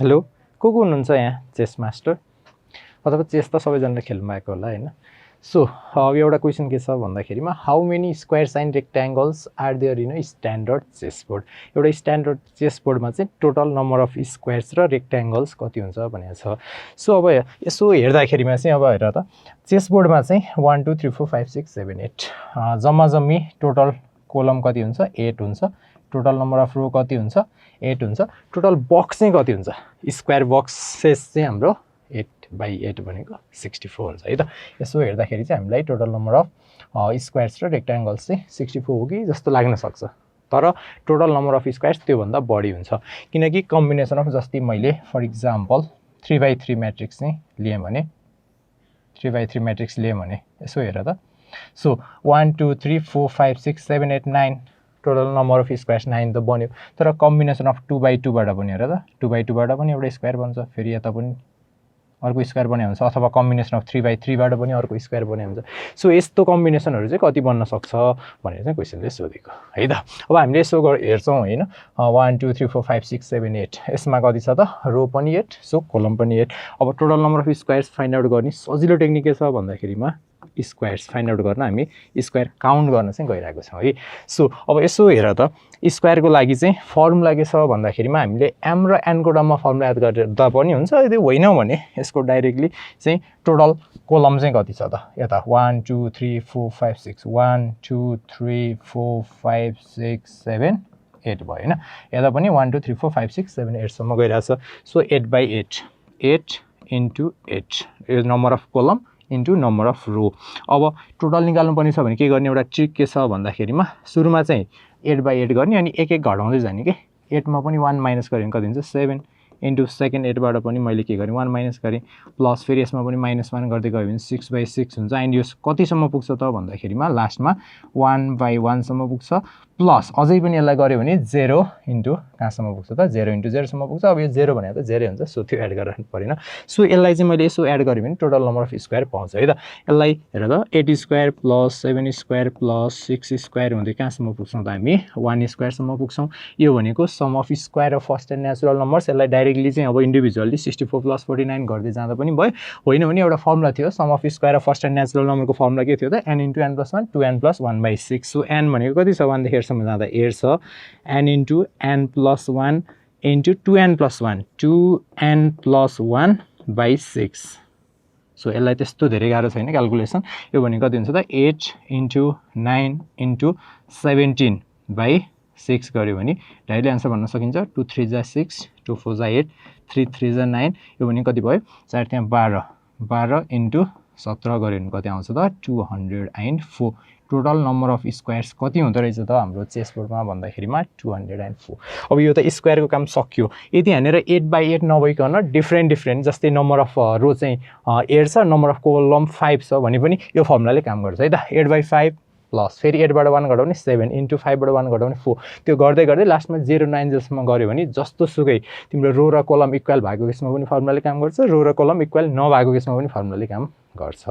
Hello को हुनुहुन्छ यहाँ चेस मास्टर अथवा चेस त सबैजनाले खेल्नु भएको होला हैन सो अब एउटा क्वेशन के छ भन्दाखेरिमा how many squares and rectangles are there in a standard chess board एउटा स्ट्यान्डर्ड चेस बोर्डमा चाहिँ टोटल नम्बर अफ स्क्वायर्स र रेक्ट्याङ्गल्स कति हुन्छ भनेको छ सो अब यसो हेर्दाखेरिमा चाहिँ अब हेर त चेस बोर्डमा चाहिँ 1 2 3 4 5 6 7 8 जम्मा जम्मी टोटल कोलम कति हुन्छ 8 हुन्छ टोटल नम्बर अफ रो कति हुन्छ 8 हुन्छ टोटल बक्स चाहिँ कति हुन्छ स्क्वायर बक्सेस चाहिँ हाम्रो 8/8 भनेको 64 हुन्छ है त यसो हेर्दाखेरि चाहिँ हामीलाई टोटल नम्बर अफ स्क्वायर्स र रेक्ट्याङ्गल्स चाहिँ 64 हो कि जस्तो लाग्न सक्छ तर टोटल नम्बर अफ स्क्वायर्स त्योभन्दा बढी हुन्छ किनकि कम्बिनेसन अफ जस्तै मैले फर इक्जाम्पल 3/3 म्याट्रिक्स चाहिँ लिएँ भने 3/3 म्याट्रिक्स लिएँ भने यसो हेर त so 1 2 3 4 5 6 7 8 9 total number of squares 9 त बन्यो तर कम्बिनेसन अफ 2/2 बाट बन्यो र त 2/2 बाट पनि एउटा स्क्वायर बन्छ फेरि यता पनि अर्को स्क्वायर बन्यो हुन्छ अथवा कम्बिनेसन अफ 3/3 बाट पनि अर्को स्क्वायर बन्यो हुन्छ सो यस्तो कम्बिनेसनहरु चाहिँ कति बन्न सक्छ भनेर चाहिँ क्वेशनले सोधेको है त अब हामीले यसो हेर्छौं हैन 1 2 3 4 5 6 7 8 यसमा कति छ त रो पनि 8 सो कोलम पनि 8 अब total number of squares find out गर्ने सजिलो टेक्निक के छ भन्दाखेरिमा स्क्वायर्स फाइन्ड आउट गर्न हामी स्क्वायर काउन्ट गर्न चाहिँ गइरहेको छौं है सो अब यसो हेर त स्क्वायरको लागि चाहिँ फर्मुला के छ भन्दाखेरिमा हामीले m र n को टर्ममा फर्मुला याद गर्दा पनि हुन्छ यदि होइन भने यसको डाइरेक्टली चाहिँ टोटल कोलम चाहिँ कति छ त यता 1 2 3 4 5 6 1 2 3 4 5 6 7 8 भयो हैन यता पनि 1 2 3 4 5 6 7 8 सम्म गइराछ सो 8/8 8 into 8 यो number of column into number of row अब टोटल निकाल्नु पर्ने छ भने के गर्ने एउटा ट्रिक के छ भन्दाखेरिमा सुरुमा चाहिँ 8/8 गर्ने अनि एक एक घटाउँदै जाने के 8 मा पनि 1 माइनस गरे भने कति हुन्छ 7 इन्टु सेकेन्ड 8 बाट पनि मैले के गरेँ 1 माइनस गरेँ प्लस फेरि यसमा पनि -1 गर्दै गयो भने 6/6 हुन्छ एन्ड यो कतिसम्म पुग्छ त भन्दाखेरिमा लास्टमा 1/1 सम्म पुग्छ प्लस अझै पनि यसलाई गर्यो भने 0 इन्टु कहाँसम्म पुग्छ त 0 इन्टु 0 सम्म पुग्छ अब यो 0 भने त 0 हुन्छ सो त्यो एड गरेर परेन सो यसलाई चाहिँ मैले यसो एड गरे भने टोटल नम्बर अफ स्क्वायर पाउँछ है त यसलाई हेर त 8 square plus 7 square plus 6 square हुँदै कहाँसम्म पुग्छौं त हामी 1 स्क्वायर सम्म पुग्छौं यो भनेको sum of square of first n natural numbers यसलाई डाइरेक्टली चाहिँ अब इन्डिभिजुअली 64 प्लस 49 गर्दै जाँदा पनि भयो होइन भने एउटा फर्मुला थियो sum of square of first n natural नम्बरको फर्मुला के थियो त n into n plus 1 2n plus 1/6 so n भनेको कति छ 1 देखि 8 सम्म जाँदा 8 छ n into n plus 1 into 2n plus 1 2n plus 1/6 so यसलाई त्यस्तो धेरै गाह्रो छैन क्याल्कुलेसन यो भनेको कति हुन्छ त 8 इन्टु 9 इन्टु 17/6 गर्यो भने डाइरेक्टली आन्सर भन्न सकिन्छ 2 3 जा 6 2 4 जा 8 3 3 जा 9 यो भनेको कति भयो 4 त्यहाँ 12 इन्टु 17 गर्यो भने कति आउँछ त 204 टोटल नम्बर अफ स्क्वायर्स कति हुँदो रहेछ त हाम्रो चेस बोर्डमा भन्दाखेरिमा 204 अब यो त स्क्वायरको काम सकियो यदि हानेर 8/8 नभइकन डिफरेन्ट जस्तै नम्बर अफ रो चाहिँ 8 छ नम्बर अफ कोलम 5 छ भने पनि यो फर्मुलाले काम गर्छ है त 8/5 प्लस फेरि 8 बाट 1 घटाउने 7 इन्टु 5 बाट 1 घटाउने 4 त्यो गर्दै गर्दै लास्टमा 0 9 जसम्म गर्यो भने जस्तो सुकै तिम्रो रो र कोलम इक्वल भएको केसमा पनि फर्मुलाले काम गर्छ रो र कोलम इक्वल नभएको केसमा पनि फर्मुलाले काम गर्छ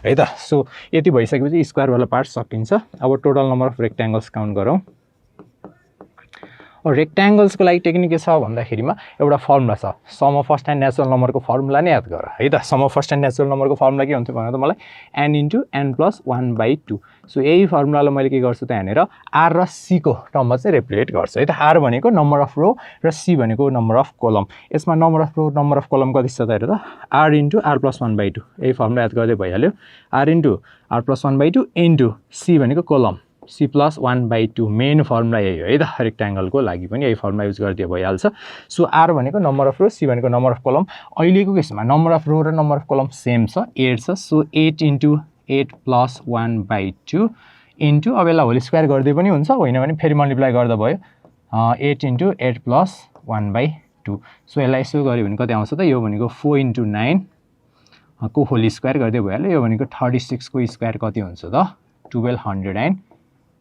है त सो यति भइसकेपछि स्क्वायर वाला पार्ट सकिन्छ अब टोटल नम्बर अफ रेक्ट्याङ्गल्स काउन्ट गरौँ रेक्ट्याङ्गल्सको लागि टेक्निक के छ भन्दाखेरिमा एउटा फर्मुला छ sum of first n natural नम्बरको फर्मुला नै याद गर है त sum of first n natural नम्बरको फर्मुला के हुन्थ्यो भने त मलाई n into n plus 1/2 so यही फर्मुलालाई मैले के गर्छु त यहाँनिर r र c को टर्ममा चाहिँ रिप्लेट गर्छु है त r भनेको नम्बर अफ रो र c भनेको नम्बर अफ कोलम यसमा number of row number of column कति छ त हेर त r इन्टु r प्लस 1/2 यही फर्मुला याद गर्दै भइहाल्यो r into r plus 1/2 into c भनेको column c plus 1/2 main formula यही हो है त रेक्ट्याङ्गलको लागि पनि यही फर्मुला युज गरिदिए भइहाल्छ सो r भनेको नम्बर अफ रो c भनेको नम्बर अफ कोलम अहिलेको केसमा नम्बर अफ रो र नम्बर अफ कोलम सेम छ 8 छ सो 8 इन्टु 8 प्लस 1/2 इन्टु अब यसलाई होल स्क्वायर गर्दै पनि हुन्छ होइन भने फेरि मल्टिप्लाई गर्दा भयो 8 इन्टु 8 प्लस 1/2 सो यसलाई यसो गर्यो भने कति आउँछ त यो भनेको 4 इन्टु 9 को होल स्क्वायर गर्दै भइहाल्यो यो भनेको 36 को स्क्वायर कति हुन्छ त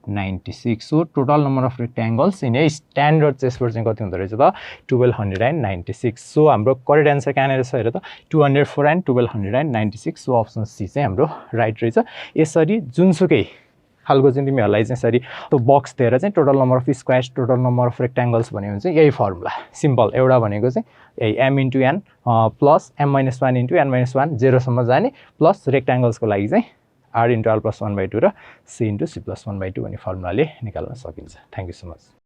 1296 so total number of rectangles in a standard chess board चाहिँ कति हुँदो रहेछ त 1296 सो हाम्रो करेक्ट आन्सर कहाँनिर छ हेर त 204 एन्ड 1296 सो अप्सन सी चाहिँ हाम्रो राइट रहेछ यसरी जुनसुकै खालको चाहिँ तिमीहरूलाई चाहिँ यसरी त्यो बक्स दिएर चाहिँ total number of squares total number of rectangles भन्यो भने चाहिँ यही फर्मुला सिम्पल एउटा भनेको चाहिँ यही m into n plus m-1 into n-1 0सम्म जाने प्लस रेक्ट्याङ्गल्सको लागि चाहिँ r इन्टु r प्लस 1/2 र c इन्टु c प्लस 1/2 भन्ने फर्मुलाले निकाल्न सकिन्छ। Thank you so much.